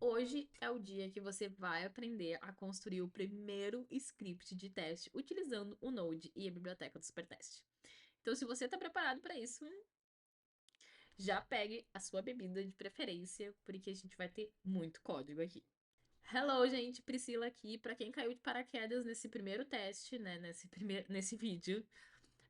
Hoje é o dia que você vai aprender a construir o primeiro script de teste utilizando o Node e a biblioteca do Supertest. Então, se você está preparado para isso, já pegue a sua bebida de preferência, porque a gente vai ter muito código aqui. Hello, gente, Priscila aqui. Para quem caiu de paraquedas nesse primeiro teste, né, nesse vídeo,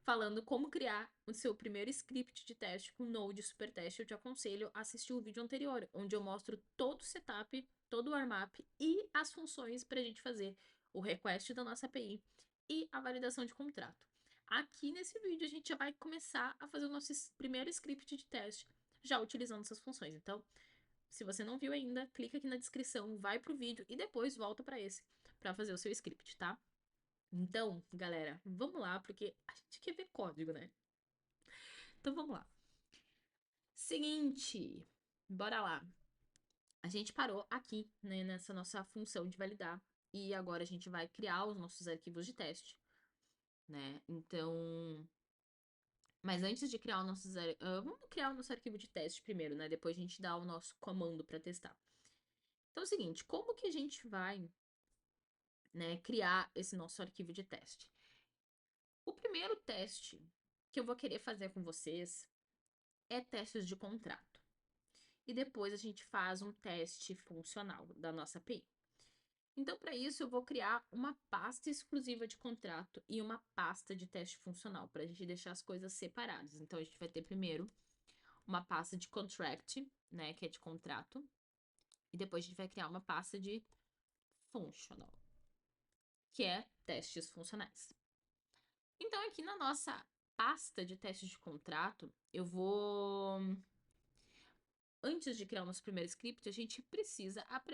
falando como criar o seu primeiro script de teste com Node Supertest, eu te aconselho a assistir o vídeo anterior, onde eu mostro todo o setup, todo o warm-up e as funções para a gente fazer o request da nossa API e a validação de contrato. Aqui nesse vídeo a gente já vai começar a fazer o nosso primeiro script de teste, já utilizando essas funções. Então, se você não viu ainda, clica aqui na descrição, vai pro vídeo e depois volta para esse para fazer o seu script, tá? Então, galera, vamos lá, porque a gente quer ver código, né? Então vamos lá. Seguinte, bora lá. A gente parou aqui, né, nessa nossa função de validar. E agora a gente vai criar os nossos arquivos de teste, né? Então, mas antes de criar vamos criar o nosso arquivo de teste primeiro, né? Depois a gente dá o nosso comando para testar. Então é o seguinte, como que a gente vai, né, criar esse nosso arquivo de teste? O primeiro teste que eu vou querer fazer com vocês é testes de contrato. E depois a gente faz um teste funcional da nossa API. Então, para isso, eu vou criar uma pasta exclusiva de contrato e uma pasta de teste funcional, para a gente deixar as coisas separadas. Então, a gente vai ter primeiro uma pasta de contract, né, que é de contrato, e depois a gente vai criar uma pasta de functional, que é testes funcionais. Então, aqui na nossa pasta de testes de contrato, antes de criar o nosso primeiro script,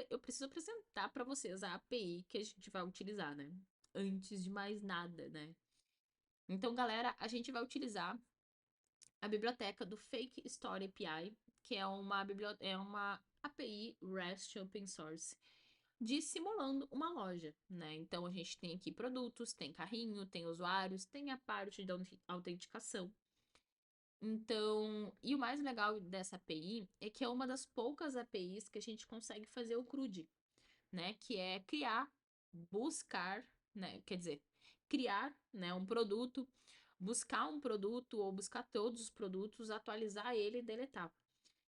eu preciso apresentar para vocês a API que a gente vai utilizar, né? Antes de mais nada, né? Então, galera, a gente vai utilizar a biblioteca do Fake Story API, que é uma API REST open source de simulando uma loja, né? Então, a gente tem aqui produtos, tem carrinho, tem usuários, tem a parte da autenticação. Então, e o mais legal dessa API é que é uma das poucas APIs que a gente consegue fazer o CRUD, né? Que é criar, buscar, né? Quer dizer, criar, né, um produto, buscar um produto ou buscar todos os produtos, atualizar ele e deletar.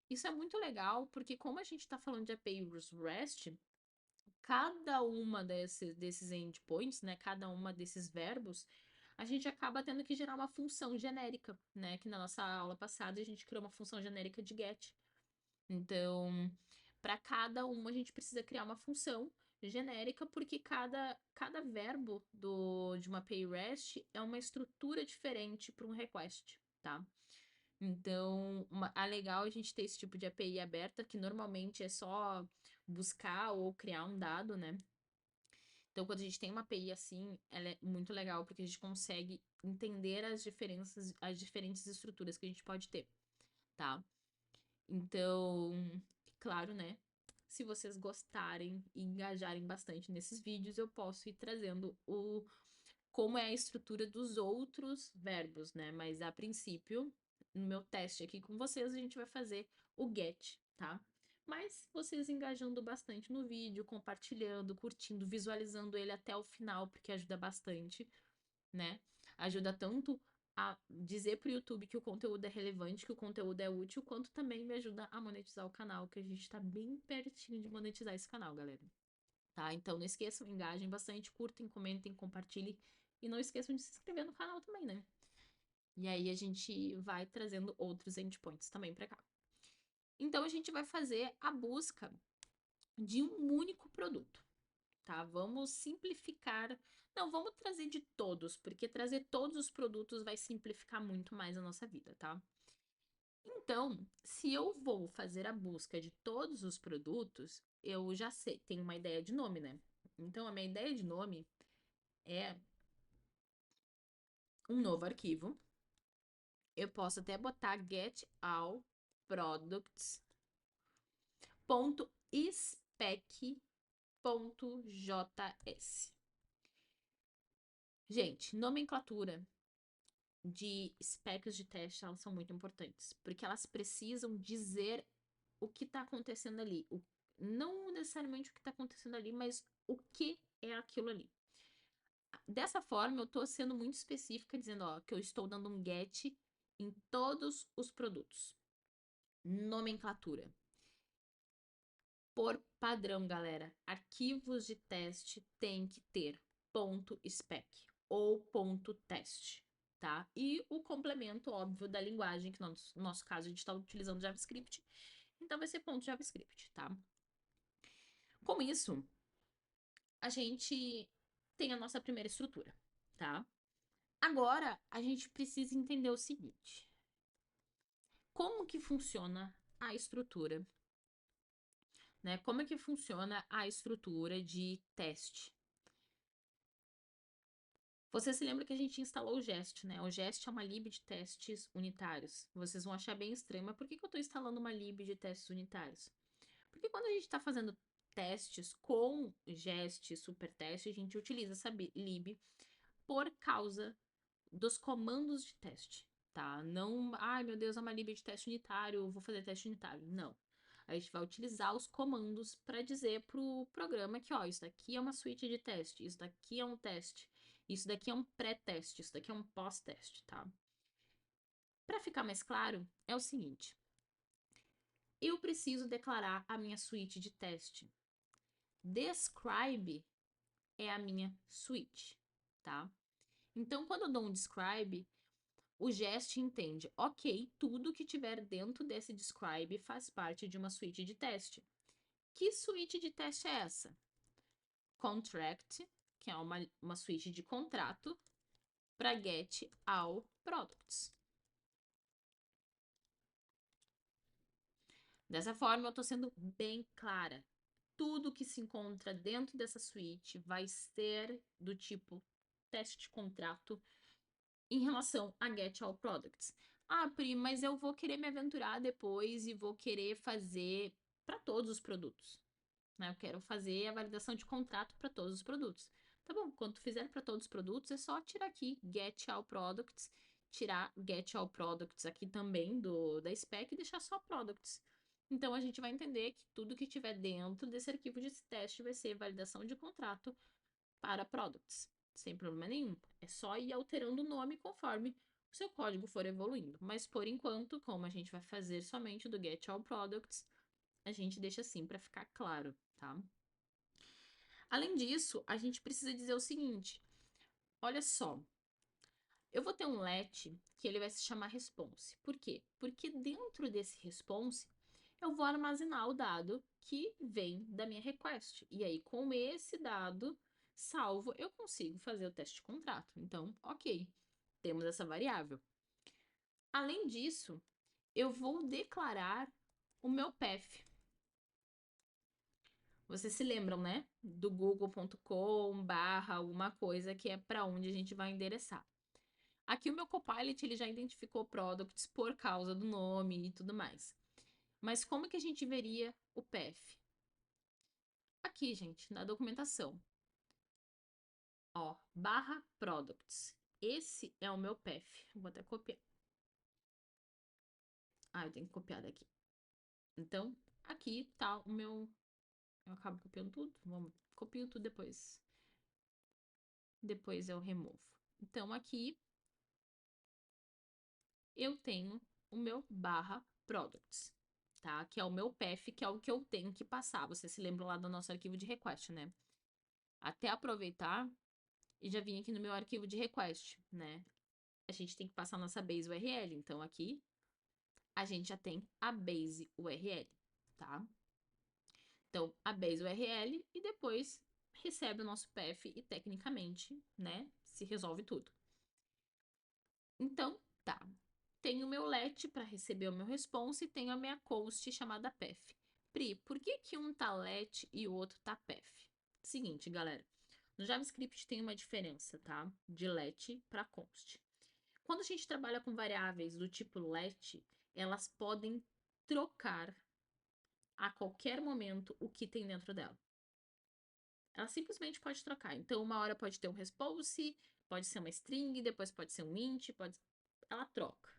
Isso é muito legal porque como a gente está falando de APIs REST, cada uma desses endpoints, né? Cada uma desses verbos a gente acaba tendo que gerar uma função genérica, né? Que na nossa aula passada a gente criou uma função genérica de get. Então, para cada uma a gente precisa criar uma função genérica, porque cada verbo de uma API REST é uma estrutura diferente para um request, tá? Então, legal a gente ter esse tipo de API aberta, que normalmente é só buscar ou criar um dado, né? Então, quando a gente tem uma API assim, ela é muito legal porque a gente consegue entender as diferenças, as diferentes estruturas que a gente pode ter, tá? Então, claro, né? Se vocês gostarem e engajarem bastante nesses vídeos, eu posso ir trazendo como é a estrutura dos outros verbos, né? Mas a princípio, no meu teste aqui com vocês, a gente vai fazer o get, tá? Mas vocês engajando bastante no vídeo, compartilhando, curtindo, visualizando ele até o final, porque ajuda bastante, né? Ajuda tanto a dizer pro YouTube que o conteúdo é relevante, que o conteúdo é útil, quanto também me ajuda a monetizar o canal, que a gente tá bem pertinho de monetizar esse canal, galera. Tá? Então não esqueçam, engajem bastante, curtem, comentem, compartilhem e não esqueçam de se inscrever no canal também, né? E aí a gente vai trazendo outros endpoints também pra cá. Então a gente vai fazer a busca de um único produto, tá? Vamos simplificar. Não, vamos trazer de todos, porque trazer todos os produtos vai simplificar muito mais a nossa vida, tá? Então, se eu vou fazer a busca de todos os produtos, eu já sei, tenho uma ideia de nome, né? Então, a minha ideia de nome é um novo arquivo. Eu posso até botar get all products.spec.js. Gente, nomenclatura de specs de teste, elas são muito importantes, porque elas precisam dizer o que está acontecendo ali, não necessariamente o que está acontecendo ali, mas o que é aquilo ali. Dessa forma, eu estou sendo muito específica, dizendo, ó, que eu estou dando um get em todos os produtos. Nomenclatura. Por padrão, galera, arquivos de teste tem que ter ponto .spec ou ponto .test, tá? E o complemento, óbvio, da linguagem, que no nosso caso a gente está utilizando JavaScript, então vai ser ponto .javascript, tá? Com isso, a gente tem a nossa primeira estrutura, tá? Agora, a gente precisa entender o seguinte. Como que funciona a estrutura, né? Como é que funciona a estrutura de teste? Você se lembra que a gente instalou o Jest, né? O Jest é uma lib de testes unitários. Vocês vão achar bem estranho, mas por que eu estou instalando uma lib de testes unitários? Porque quando a gente está fazendo testes com Jest e Supertest, a gente utiliza essa lib por causa dos comandos de teste, tá? Não, ai meu Deus, é uma lib de teste unitário, vou fazer teste unitário. Não. A gente vai utilizar os comandos para dizer pro programa que, ó, isso daqui é uma suíte de teste, isso daqui é um teste, isso daqui é um pré-teste, isso daqui é um pós-teste, tá? Para ficar mais claro, é o seguinte. Eu preciso declarar a minha suíte de teste. Describe é a minha suíte, tá? Então, quando eu dou um describe, o Jest entende, ok, tudo que tiver dentro desse describe faz parte de uma suíte de teste. Que suíte de teste é essa? Contract, que é uma suíte de contrato, para get all products. Dessa forma, eu estou sendo bem clara. Tudo que se encontra dentro dessa suíte vai ser do tipo teste de contrato em relação a Get All Products. Ah, Pri, mas eu vou querer me aventurar depois e vou querer fazer para todos os produtos, né? Eu quero fazer a validação de contrato para todos os produtos. Tá bom, quando tu fizer para todos os produtos, é só tirar aqui Get All Products, tirar Get All Products aqui também da spec e deixar só Products. Então, a gente vai entender que tudo que tiver dentro desse arquivo de teste vai ser validação de contrato para Products, sem problema nenhum. É só ir alterando o nome conforme o seu código for evoluindo. Mas, por enquanto, como a gente vai fazer somente do Get All Products, a gente deixa assim para ficar claro, tá? Além disso, a gente precisa dizer o seguinte, olha só, eu vou ter um let que ele vai se chamar response. Por quê? Porque dentro desse response, eu vou armazenar o dado que vem da minha request. E aí, com esse dado salvo, eu consigo fazer o teste de contrato. Então, ok, temos essa variável. Além disso, eu vou declarar o meu path. Vocês se lembram, né? Do google.com/, alguma coisa que é para onde a gente vai endereçar. Aqui o meu Copilot ele já identificou products por causa do nome e tudo mais. Mas como que a gente veria o path? Aqui, gente, na documentação. Ó, /products. Esse é o meu path. Vou até copiar. Ah, eu tenho que copiar daqui. Então, aqui tá o meu... Eu acabo copiando tudo. Vamos, copio tudo depois. Depois eu removo. Então, aqui eu tenho o meu /products, tá? Que é o meu path, que é o que eu tenho que passar. Você se lembra lá do nosso arquivo de request, né? Até aproveitar e já vim aqui no meu arquivo de request, né? A gente tem que passar nossa base URL. Então, aqui a gente já tem a base URL, tá? Então, a base URL e depois recebe o nosso path e tecnicamente, né, se resolve tudo. Então, tá. Tenho o meu let para receber o meu response e tenho a minha const chamada path. Pri, por que que um tá let e o outro tá path? Seguinte, galera. No JavaScript tem uma diferença, tá? De let para const. Quando a gente trabalha com variáveis do tipo let, elas podem trocar a qualquer momento o que tem dentro dela. Ela simplesmente pode trocar. Então, uma hora pode ter um response, pode ser uma string, depois pode ser um int, ela troca.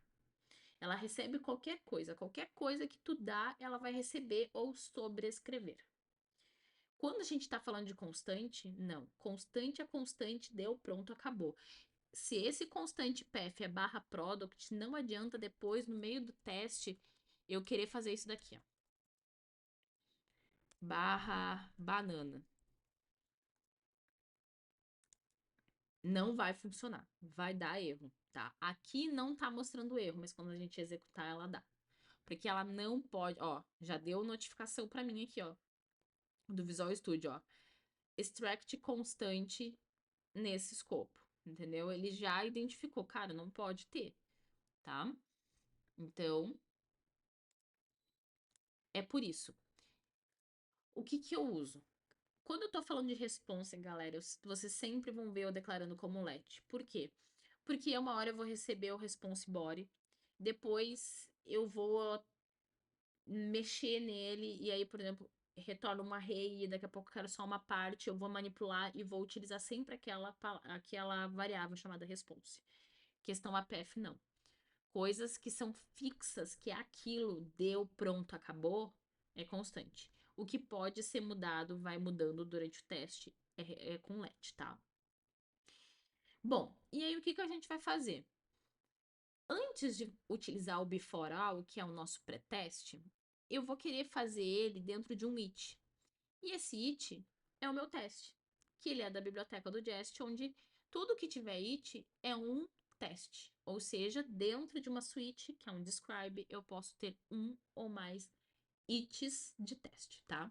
Ela recebe qualquer coisa que tu dá, ela vai receber ou sobrescrever. Quando a gente está falando de constante, não. Constante é constante, deu, pronto, acabou. Se esse constante path é barra product, não adianta depois, no meio do teste, eu querer fazer isso daqui, ó. Barra banana. Não vai funcionar. Vai dar erro, tá? Aqui não tá mostrando erro, mas quando a gente executar, ela dá. Porque ela não pode, ó, já deu notificação para mim aqui, ó, do Visual Studio, ó. Extract constante nesse escopo, entendeu? Ele já identificou, cara, não pode ter, tá? Então, é por isso. O que que eu uso? Quando eu tô falando de response, galera, vocês sempre vão ver eu declarando como let. Por quê? Porque uma hora eu vou receber o response body, depois eu vou mexer nele, e aí, por exemplo, retorna uma array, e daqui a pouco eu quero só uma parte, eu vou manipular e vou utilizar sempre aquela variável chamada response. Questão APF, não. Coisas que são fixas, que é aquilo, deu, pronto, acabou, é constante. O que pode ser mudado, vai mudando durante o teste, é com let, tá? Bom, e aí o que que a gente vai fazer? Antes de utilizar o before all, que é o nosso pré-teste, eu vou querer fazer ele dentro de um it. E esse it é o meu teste, que ele é da biblioteca do Jest, onde tudo que tiver it é um teste. Ou seja, dentro de uma suite, que é um describe, eu posso ter um ou mais its de teste, tá?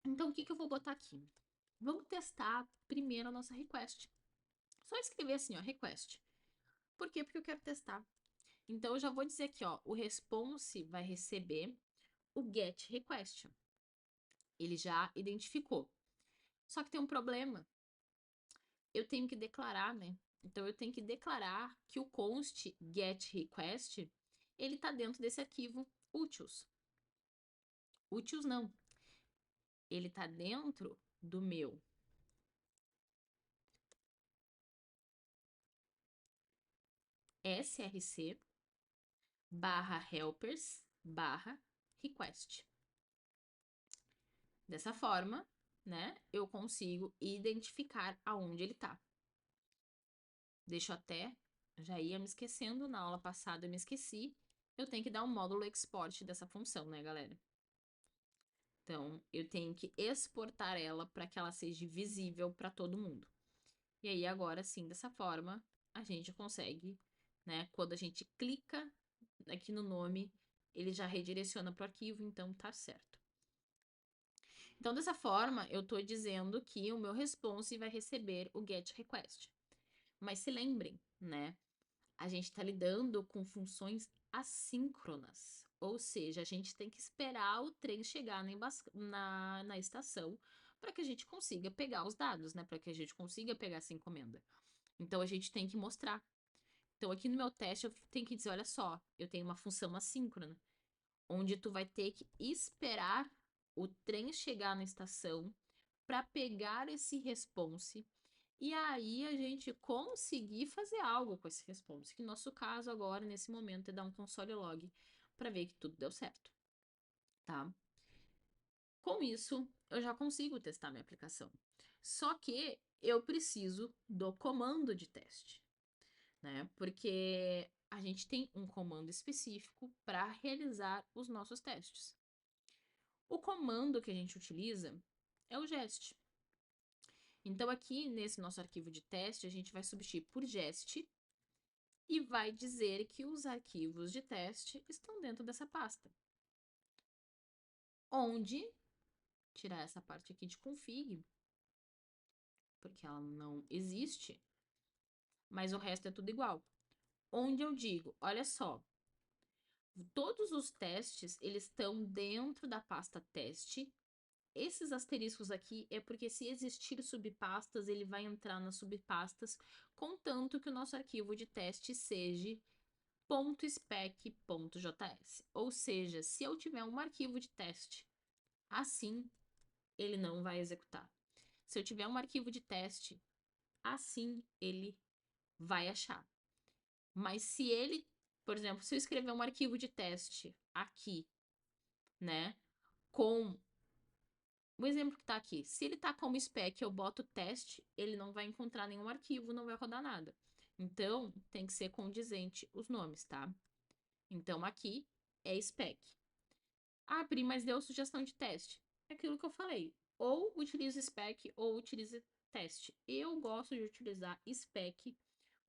Então, o que que eu vou botar aqui? Vamos testar primeiro a nossa request. Só escrever assim, ó, request. Por quê? Porque eu quero testar. Então, eu já vou dizer aqui, ó, o response vai receber o get request. Ele já identificou. Só que tem um problema. Eu tenho que declarar, né? Então, eu tenho que declarar que o const get request, ele tá dentro desse arquivo utils. Utils não. Ele tá dentro do meu src barra helpers barra request. Dessa forma, né, eu consigo identificar aonde ele tá. Deixa eu até, já ia me esquecendo, na aula passada eu me esqueci. Eu tenho que dar um módulo export dessa função, né, galera? Então, eu tenho que exportar ela para que ela seja visível para todo mundo. E aí, agora sim, dessa forma, a gente consegue, né? Quando a gente clica aqui no nome, ele já redireciona para o arquivo, então tá certo. Então, dessa forma, eu estou dizendo que o meu response vai receber o GET request. Mas se lembrem, né? A gente está lidando com funções assíncronas. Ou seja, a gente tem que esperar o trem chegar na estação para que a gente consiga pegar os dados, né? Para que a gente consiga pegar essa encomenda. Então, a gente tem que mostrar. Então, aqui no meu teste, eu tenho que dizer, olha só, eu tenho uma função assíncrona, onde tu vai ter que esperar o trem chegar na estação para pegar esse response e aí a gente conseguir fazer algo com esse response. Que no nosso caso agora, nesse momento, é dar um console log para ver que tudo deu certo, tá? Com isso, eu já consigo testar minha aplicação. Só que eu preciso do comando de teste, né? Porque a gente tem um comando específico para realizar os nossos testes. O comando que a gente utiliza é o gest. Então, aqui nesse nosso arquivo de teste, a gente vai substituir por gest e vai dizer que os arquivos de teste estão dentro dessa pasta. Onde, tirar essa parte aqui de config, porque ela não existe, mas o resto é tudo igual. Onde eu digo, olha só, todos os testes, eles estão dentro da pasta teste. Esses asteriscos aqui é porque se existir subpastas, ele vai entrar nas subpastas, contanto que o nosso arquivo de teste seja .spec.js. Ou seja, se eu tiver um arquivo de teste assim, ele não vai executar. Se eu tiver um arquivo de teste assim, ele vai achar. Mas se ele, por exemplo, se eu escrever um arquivo de teste aqui, né, com o exemplo que tá aqui, se ele tá como spec, eu boto teste, ele não vai encontrar nenhum arquivo, não vai rodar nada. Então, tem que ser condizente os nomes, tá? Então, aqui é spec. Ah, Pri, mas deu sugestão de teste. É aquilo que eu falei. Ou utiliza spec ou utiliza teste. Eu gosto de utilizar spec,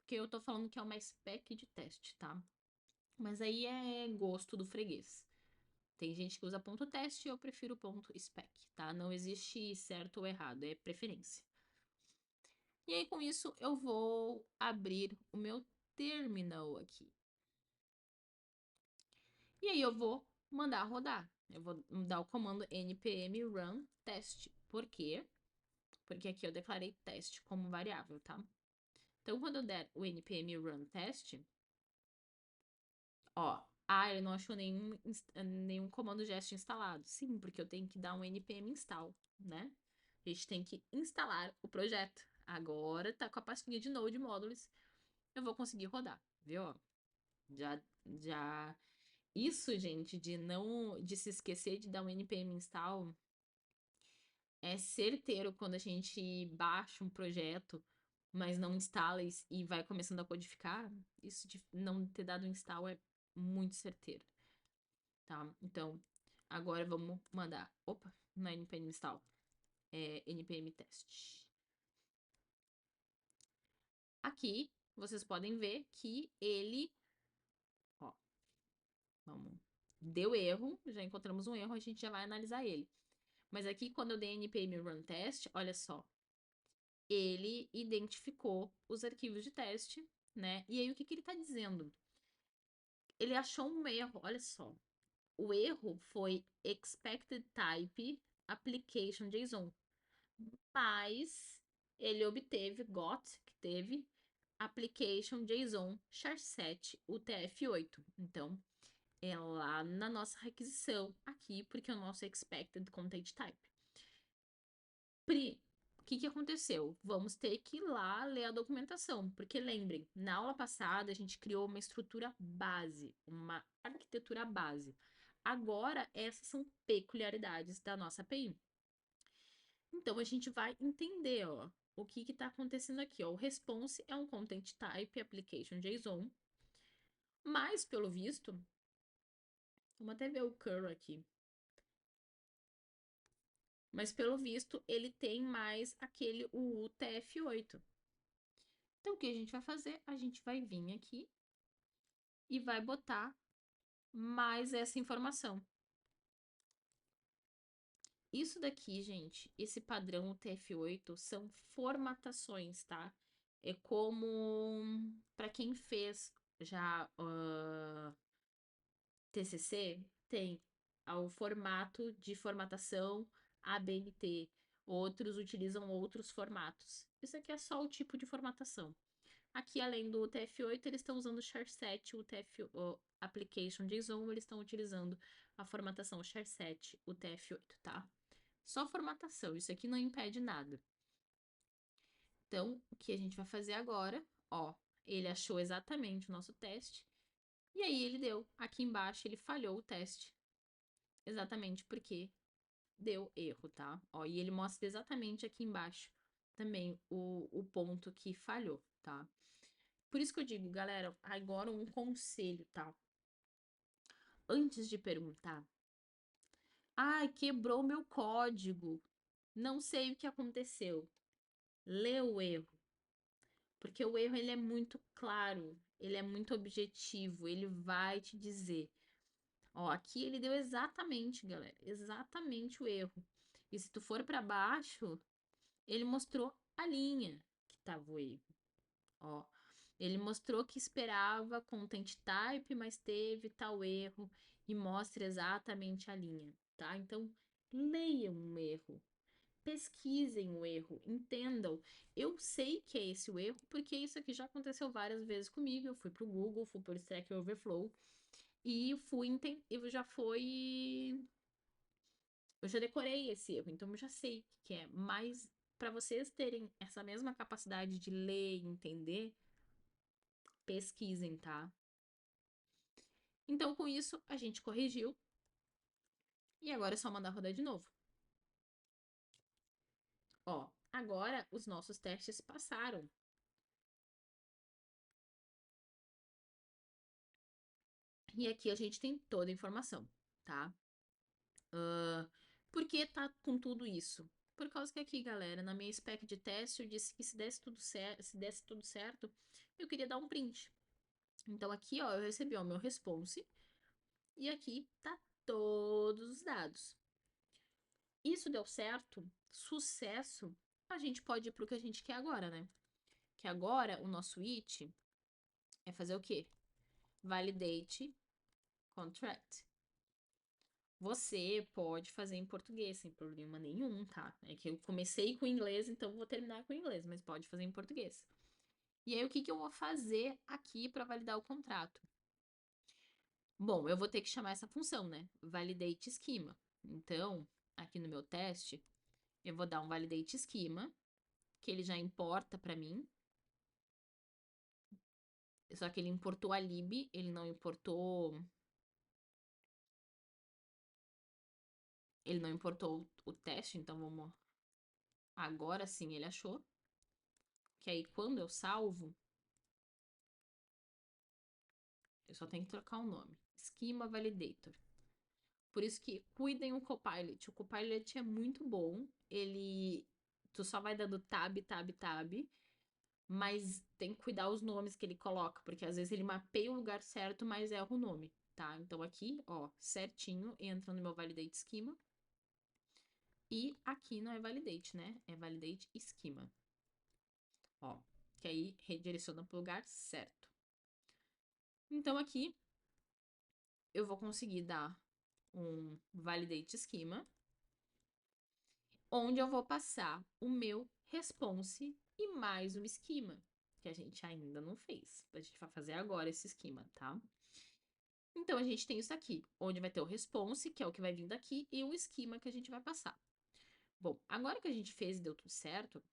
porque eu tô falando que é uma spec de teste, tá? Mas aí é gosto do freguês. Tem gente que usa ponto teste, eu prefiro ponto spec, tá? Não existe certo ou errado, é preferência. E aí, com isso, eu vou abrir o meu terminal aqui. E aí, eu vou mandar rodar. Eu vou dar o comando npm run test. Por quê? Porque aqui eu declarei teste como variável, tá? Então, quando eu der o npm run test, ó, ele não achou nenhum comando gest instalado. Sim, porque eu tenho que dar um npm install, né? A gente tem que instalar o projeto. Agora tá com a pastinha de Node Modules. Eu vou conseguir rodar, viu? Já. Isso, gente, de se esquecer de dar um npm install é certeiro quando a gente baixa um projeto, mas não instala e vai começando a codificar. Isso de não ter dado install é muito certeiro, tá? Então, agora vamos mandar. Opa, não é npm install, é npm test. Aqui, vocês podem ver que ele, ó, vamos, deu erro, já encontramos um erro, a gente já vai analisar ele. Mas aqui, quando eu dei npm run test, olha só, ele identificou os arquivos de teste, né? E aí, o que que ele tá dizendo? Ele achou um erro, olha só. O erro foi expected type application JSON, mas ele obteve, que teve application JSON char7 UTF-8. Então, é lá na nossa requisição aqui, porque é o nosso expected content type. Pri, o que que aconteceu? Vamos ter que ir lá ler a documentação, porque lembrem, na aula passada a gente criou uma estrutura base, uma arquitetura base. Agora, essas são peculiaridades da nossa API. Então, a gente vai entender, ó, o que está acontecendo aqui, ó. O response é um content type application JSON, mas, pelo visto, vamos até ver o curl aqui. Mas, pelo visto, ele tem mais aquele o UTF-8. Então, o que a gente vai fazer? A gente vai vir aqui e vai botar mais essa informação. Isso daqui, gente, esse padrão UTF-8 são formatações, tá? É como para quem fez já TCC, tem o formato de formatação ABNT. Outros utilizam outros formatos. Isso aqui é só o tipo de formatação. Aqui, além do UTF-8, eles estão usando o char7, o UTF, o Application JSON, eles estão utilizando a formatação char7, UTF-8, tá? Só formatação, isso aqui não impede nada. Então, o que a gente vai fazer agora, ó, ele achou exatamente o nosso teste, e aí ele deu, aqui embaixo ele falhou o teste, exatamente porque deu erro, tá? Ó, e ele mostra exatamente aqui embaixo também o ponto que falhou, tá? Por isso que eu digo, galera, agora um conselho, tá? Antes de perguntar, quebrou meu código, não sei o que aconteceu. Lê o erro, porque o erro ele é muito claro, ele é muito objetivo, ele vai te dizer. Ó, aqui ele deu exatamente, galera, exatamente o erro. E se tu for para baixo, ele mostrou a linha que tava o erro. Ó, ele mostrou que esperava content type, mas teve tal erro e mostra exatamente a linha, tá? Então, leiam o erro, pesquisem o erro, entendam. Eu sei que é esse o erro, porque isso aqui já aconteceu várias vezes comigo. Eu fui pro Google, fui pro Stack Overflow e eu já fui, eu já decorei esse erro, então eu já sei o que que é. Mas para vocês terem essa mesma capacidade de ler e entender, pesquisem, tá? Então, com isso, a gente corrigiu. E agora é só mandar rodar de novo. Ó, agora os nossos testes passaram. E aqui a gente tem toda a informação, tá? Por que tá com tudo isso? Por causa que aqui, galera, na minha spec de teste, eu disse que se desse tudo certo, eu queria dar um print. Então aqui, ó, eu recebi o meu response e aqui tá todos os dados. Isso deu certo, sucesso, a gente pode ir pro que a gente quer agora, né? Que agora o nosso it é fazer o quê? Validate contract. Você pode fazer em português sem problema nenhum, tá? É que eu comecei com inglês, então vou terminar com inglês, mas pode fazer em português. E aí, o que que eu vou fazer aqui para validar o contrato? Bom, eu vou ter que chamar essa função, né? Validate schema. Então, aqui no meu teste, eu vou dar um validate schema, que ele já importa para mim. Só que ele importou a lib, ele não importou. Ele não importou o teste, então vamos. Agora sim ele achou. Que aí quando eu salvo, eu só tenho que trocar o nome. Schema Validator. Por isso que cuidem o Copilot. O Copilot é muito bom. Ele. Tu só vai dando tab, tab, tab. Mas tem que cuidar os nomes que ele coloca. Porque às vezes ele mapeia o lugar certo, mas erra o nome. Tá? Então aqui, ó, certinho, entra no meu Validate Schema. E aqui não é Validate, né? É Validate Schema. Ó, que aí redireciona para o lugar certo. Então aqui eu vou conseguir dar um validate schema, onde eu vou passar o meu response e mais um esquema, que a gente ainda não fez. A gente vai fazer agora esse esquema, tá? Então a gente tem isso aqui, onde vai ter o response, que é o que vai vir daqui, e o esquema que a gente vai passar. Bom, agora que a gente fez e deu tudo certo,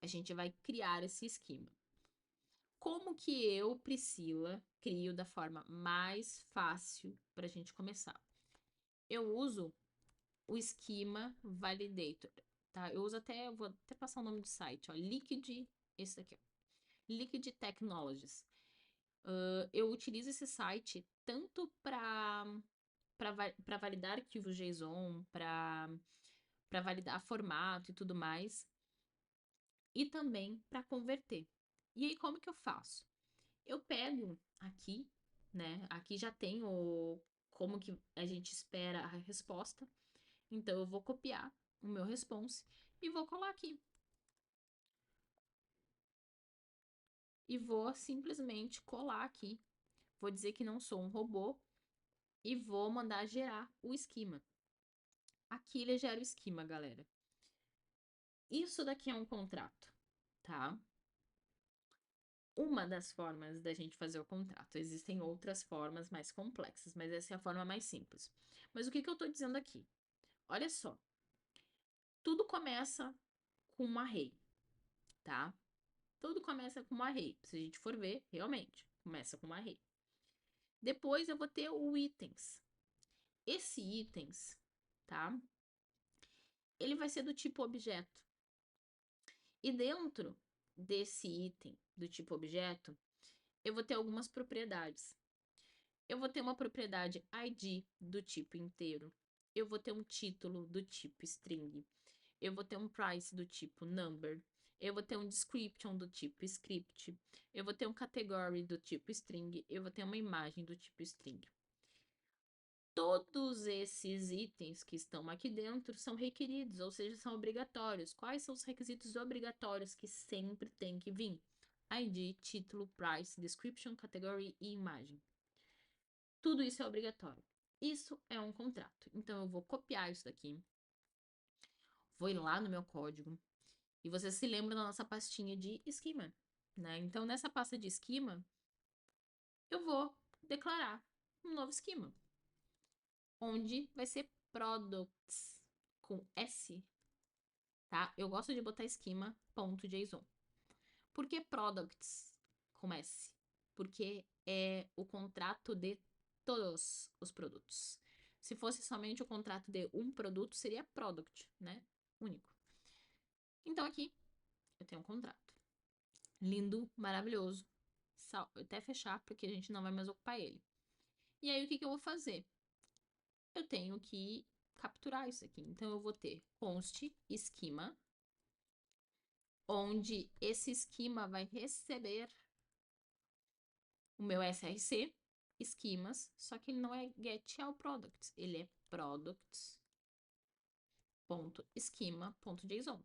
a gente vai criar esse esquema. Como que eu, Priscila, crio da forma mais fácil para a gente começar? Eu uso o Schema Validator, tá? Eu uso até, eu vou até passar o nome do site, ó, Liquid, esse daqui, ó, Liquid Technologies. Eu utilizo esse site tanto para validar arquivos JSON, para validar formato e tudo mais, e também para converter. E aí, como que eu faço? Eu pego aqui, né? Aqui já tem o como que a gente espera a resposta. Então eu vou copiar o meu response e vou colar aqui. E vou simplesmente colar aqui. Vou dizer que não sou um robô e vou mandar gerar o esquema. Aqui ele gera o esquema, galera. Isso daqui é um contrato, tá? Uma das formas da gente fazer o contrato. Existem outras formas mais complexas, mas essa é a forma mais simples. Mas o que que eu tô dizendo aqui? Olha só. Tudo começa com um array, tá? Tudo começa com um array. Se a gente for ver, realmente, começa com um array. Depois eu vou ter o itens. Esse itens, tá? Ele vai ser do tipo objeto. E dentro desse item do tipo objeto, eu vou ter algumas propriedades. Eu vou ter uma propriedade ID do tipo inteiro. Eu vou ter um título do tipo string. Eu vou ter um price do tipo number. Eu vou ter um description do tipo script. Eu vou ter um category do tipo string. Eu vou ter uma imagem do tipo string. Todos esses itens que estão aqui dentro são requeridos, ou seja, são obrigatórios. Quais são os requisitos obrigatórios que sempre tem que vir? ID, título, price, description, category e imagem. Tudo isso é obrigatório. Isso é um contrato. Então eu vou copiar isso daqui, vou ir lá no meu código e você se lembra da nossa pastinha de esquema, né? Então nessa pasta de esquema, eu vou declarar um novo esquema, onde vai ser products com S, tá? Eu gosto de botar esquema.json. Por que products com S? porque é o contrato de todos os produtos. Se fosse somente o contrato de um produto, seria product, né? Único. Então aqui eu tenho um contrato. Lindo, maravilhoso. Até fechar, porque a gente não vai mais ocupar ele. E aí, o que eu vou fazer? Eu tenho que capturar isso aqui. Então, eu vou ter const esquema, onde esse esquema vai receber o meu SRC, esquemas, só que ele não é get all products, ele é products.esquema.json.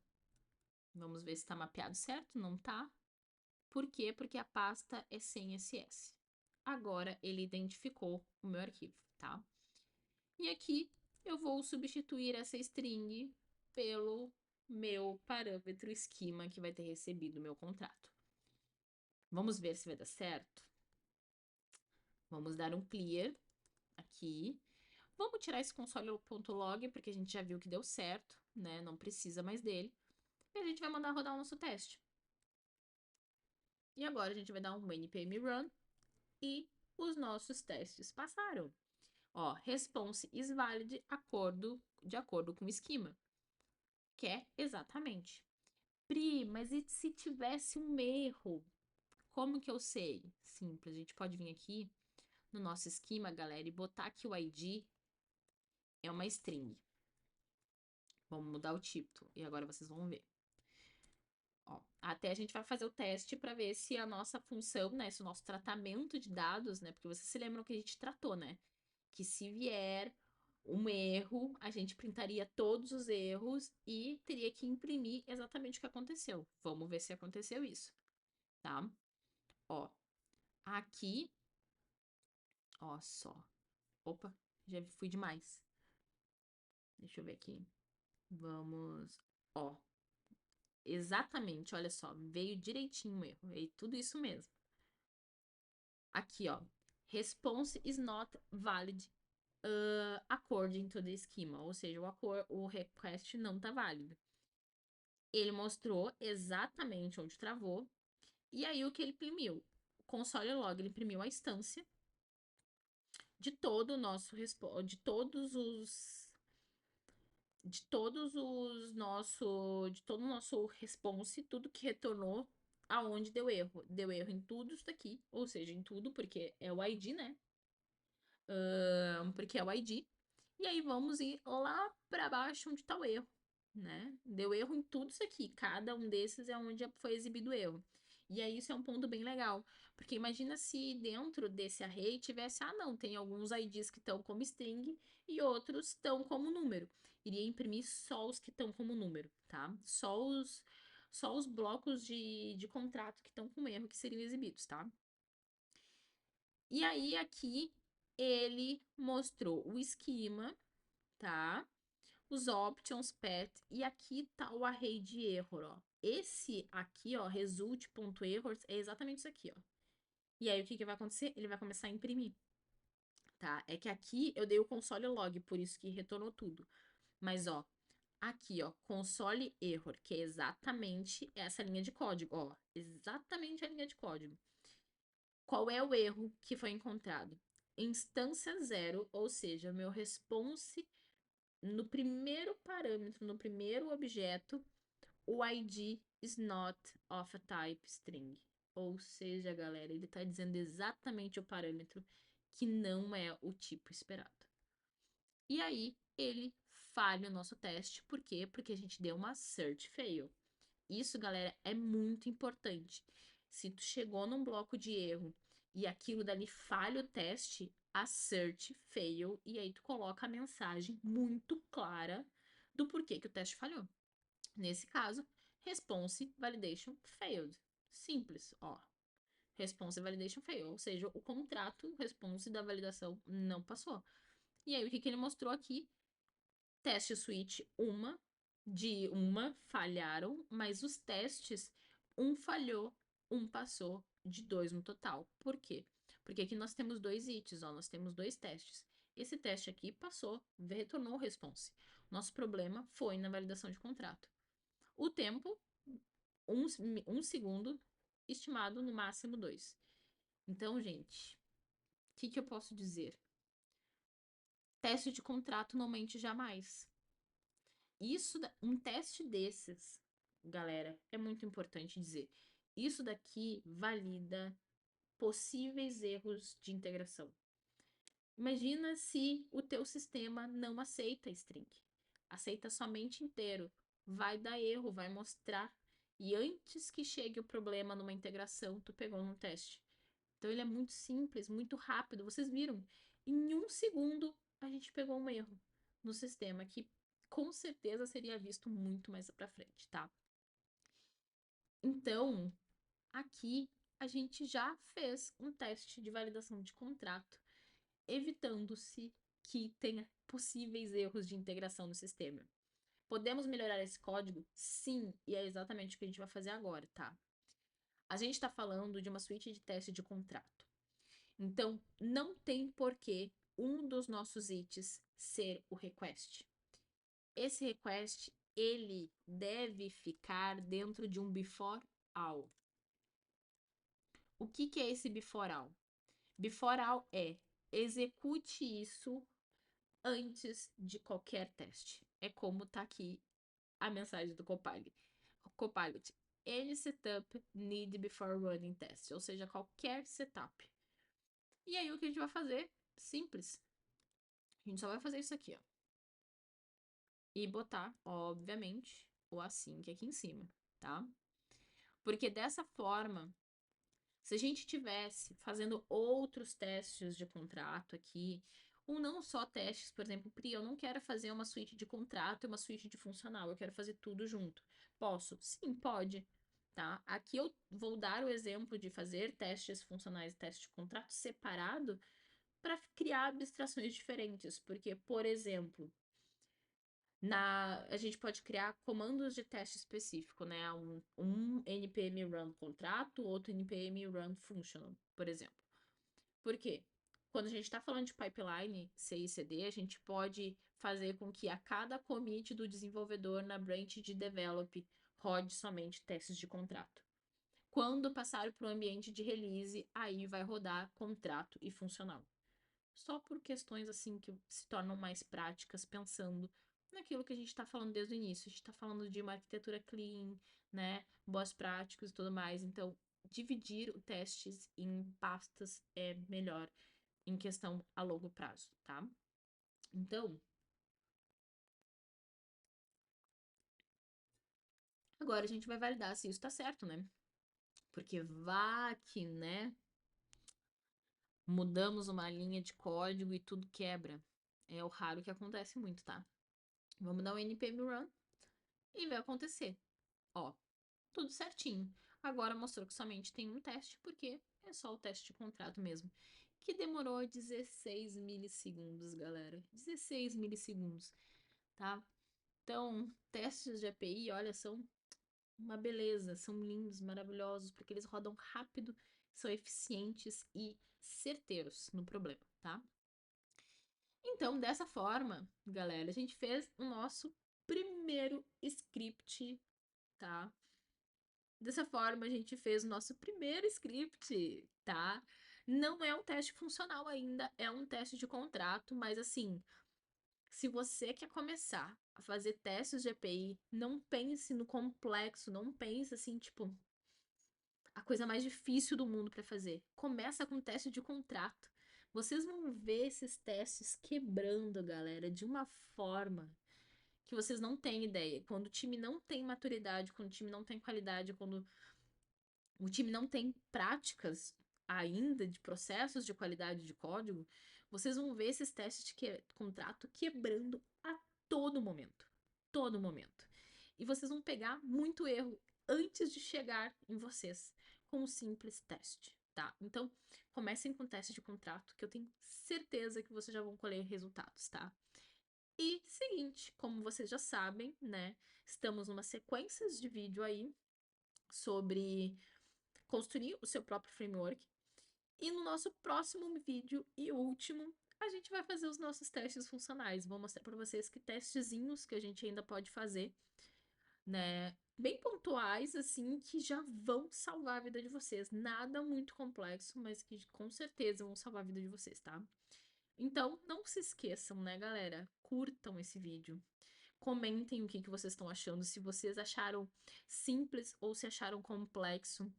Vamos ver se está mapeado certo, não tá. Por quê? Porque a pasta é sem SS. Agora ele identificou o meu arquivo, tá? E aqui eu vou substituir essa string pelo meu parâmetro esquema que vai ter recebido o meu contrato. Vamos ver se vai dar certo? Vamos dar um clear aqui. Vamos tirar esse console.log, porque a gente já viu que deu certo, né? Não precisa mais dele. E a gente vai mandar rodar o nosso teste. E agora a gente vai dar um npm run e os nossos testes passaram. Ó, response is valid de acordo com o esquema. Que é exatamente. Pri, mas e se tivesse um erro? Como que eu sei? Simples, a gente pode vir aqui no nosso esquema, galera, e botar que o ID é uma string. Vamos mudar o título e agora vocês vão ver. Ó, até a gente vai fazer o teste para ver se a nossa função, né, se o nosso tratamento de dados, né, porque vocês se lembram que a gente tratou, né, que se vier um erro, a gente printaria todos os erros e teria que imprimir exatamente o que aconteceu. Vamos ver se aconteceu isso, tá? Ó, aqui, ó só. Opa, já fui demais. Deixa eu ver aqui. Vamos, ó. Exatamente, olha só, veio direitinho o erro, veio tudo isso mesmo. Aqui, ó. Response is not valid according to the schema, ou seja, o request não tá válido. Ele mostrou exatamente onde travou, e aí o que ele imprimiu? O console log, ele imprimiu a instância de todo o nosso, de todos os de todo o nosso response, tudo que retornou aonde deu erro. Deu erro em tudo isso daqui, ou seja, em tudo, porque é o ID, né? Porque é o ID. E aí vamos ir lá para baixo onde tá o erro, né? Deu erro em tudo isso aqui. Cada um desses é onde foi exibido o erro. E aí isso é um ponto bem legal, porque imagina se dentro desse array tivesse, não, tem alguns IDs que estão como string e outros estão como número. Iria imprimir só os que estão como número, tá? Só os blocos de contrato que estão com erro que seriam exibidos, tá? E aí aqui ele mostrou o esquema, tá? Os options, path, e aqui tá o array de erro, ó. Esse aqui, ó, result.errors, é exatamente isso aqui, ó. E aí, o que que vai acontecer? Ele vai começar a imprimir, tá? É que aqui eu dei o console log, por isso que retornou tudo. Mas, ó, aqui, ó, console error, que é exatamente essa linha de código, ó. Exatamente a linha de código. Qual é o erro que foi encontrado? Instância zero, ou seja, meu response no primeiro parâmetro, no primeiro objeto, o ID is not of a type string. Ou seja, galera, ele está dizendo exatamente o parâmetro que não é o tipo esperado. E aí, ele falha o nosso teste. Por quê? Porque a gente deu uma search fail. Isso, galera, é muito importante. Se tu chegou num bloco de erro e aquilo dali falha o teste, assert fail, e aí tu coloca a mensagem muito clara do porquê que o teste falhou. Nesse caso, response validation failed. Simples, ó. Response validation failed, ou seja, o contrato response da validação não passou. E aí o que ele mostrou aqui? Teste switch uma falharam, mas os testes, um falhou, um passou, de 2 no total. Por quê? Porque aqui nós temos 2 hits, ó, nós temos 2 testes. Esse teste aqui passou, retornou o response. Nosso problema foi na validação de contrato. O tempo, um segundo, estimado no máximo 2. Então, gente, o que que eu posso dizer? Teste de contrato não mente jamais. Um teste desses, galera, é muito importante dizer. Isso daqui valida possíveis erros de integração. Imagina se o teu sistema não aceita string, aceita somente inteiro. Vai dar erro, vai mostrar. E antes que chegue o problema numa integração, tu pegou num teste. Então ele é muito simples, muito rápido. Vocês viram? Em 1 segundo a gente pegou um erro no sistema que com certeza seria visto muito mais pra frente, tá? Então, aqui a gente já fez um teste de validação de contrato, evitando-se que tenha possíveis erros de integração no sistema. Podemos melhorar esse código? Sim, e é exatamente o que a gente vai fazer agora, tá? A gente está falando de uma suíte de teste de contrato. Então, não tem porquê um dos nossos its ser o request. Esse request, ele deve ficar dentro de um before all. O que que é esse before all? Before all é execute isso antes de qualquer teste. É como tá aqui a mensagem do Copilot. Copilot, any setup need before running test, ou seja, qualquer setup. E aí o que a gente vai fazer? Simples. A gente só vai fazer isso aqui, ó. E botar, obviamente, o async aqui em cima, tá? Porque dessa forma, se a gente tivesse fazendo outros testes de contrato aqui, ou não só testes, por exemplo, Pri, eu não quero fazer uma suíte de contrato e uma suíte de funcional, eu quero fazer tudo junto. Posso? Sim, pode. Tá? Aqui eu vou dar o exemplo de fazer testes funcionais e testes de contrato separado para criar abstrações diferentes, porque, por exemplo, a gente pode criar comandos de teste específico, né? Um npm run contrato, outro npm run functional, por exemplo. Por quê? Quando a gente está falando de pipeline CI/CD, a gente pode fazer com que a cada commit do desenvolvedor na branch de develop rode somente testes de contrato. Quando passar para o ambiente de release, aí vai rodar contrato e funcional. Só por questões assim que se tornam mais práticas, pensando naquilo que a gente está falando desde o início. A gente está falando de uma arquitetura clean, né? Boas práticas e tudo mais. Então, dividir os testes em pastas é melhor em questão a longo prazo, tá? Então, agora a gente vai validar se isso está certo, né? Porque vá que, né? Mudamos uma linha de código e tudo quebra. É o raro que acontece muito, tá? Vamos dar um npm run e vai acontecer. Ó, tudo certinho. Agora mostrou que somente tem um teste, porque é só o teste de contrato mesmo. Que demorou 16 milissegundos, galera. 16 milissegundos, tá? Então, testes de API, olha, são uma beleza, são lindos, maravilhosos, porque eles rodam rápido, são eficientes e certeiros no problema, tá? Então, dessa forma, galera, a gente fez o nosso primeiro script, tá? Dessa forma, a gente fez o nosso primeiro script, tá? Não é um teste funcional ainda, é um teste de contrato, mas assim, se você quer começar a fazer testes de API, não pense no complexo, não pense assim, tipo, a coisa mais difícil do mundo para fazer. Começa com teste de contrato. Vocês vão ver esses testes quebrando, galera, de uma forma que vocês não têm ideia. Quando o time não tem maturidade, quando o time não tem qualidade, quando o time não tem práticas ainda de processos de qualidade de código, vocês vão ver esses testes de contrato quebrando a todo momento. Todo momento. E vocês vão pegar muito erro antes de chegar em vocês com um simples teste, tá? Então, comecem com teste de contrato, que eu tenho certeza que vocês já vão colher resultados, tá? E seguinte, como vocês já sabem, né? Estamos numa sequência de vídeo aí sobre construir o seu próprio framework. E no nosso próximo vídeo e último, a gente vai fazer os nossos testes funcionais. Vou mostrar para vocês que testezinhos que a gente ainda pode fazer, né, bem pontuais, assim, que já vão salvar a vida de vocês. Nada muito complexo, mas que com certeza vão salvar a vida de vocês, tá? Então, não se esqueçam, né, galera? Curtam esse vídeo. Comentem o que que vocês estão achando, se vocês acharam simples ou se acharam complexo,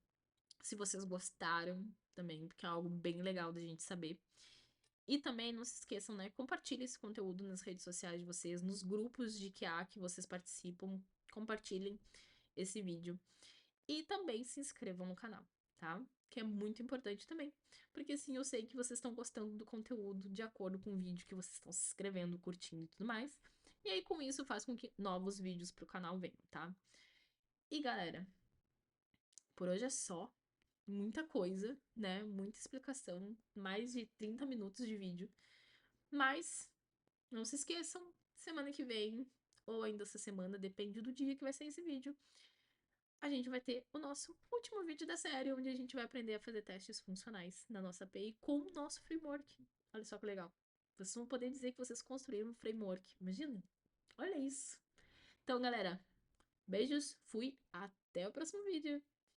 se vocês gostaram também, porque é algo bem legal da gente saber. E também não se esqueçam, né? Compartilhem esse conteúdo nas redes sociais de vocês, nos grupos de QA que vocês participam. Compartilhem esse vídeo. E também se inscrevam no canal, tá? Que é muito importante também. Porque assim eu sei que vocês estão gostando do conteúdo de acordo com o vídeo que vocês estão se inscrevendo, curtindo e tudo mais. E aí, com isso, faz com que novos vídeos pro canal venham, tá? E galera, por hoje é só. Muita coisa, né? Muita explicação. Mais de 30 minutos de vídeo. Mas não se esqueçam, semana que vem, ou ainda essa semana, depende do dia que vai sair esse vídeo, a gente vai ter o nosso último vídeo da série, onde a gente vai aprender a fazer testes funcionais na nossa API com o nosso framework. Olha só que legal. Vocês vão poder dizer que vocês construíram um framework. Imagina? Olha isso. Então, galera, beijos, fui, até o próximo vídeo.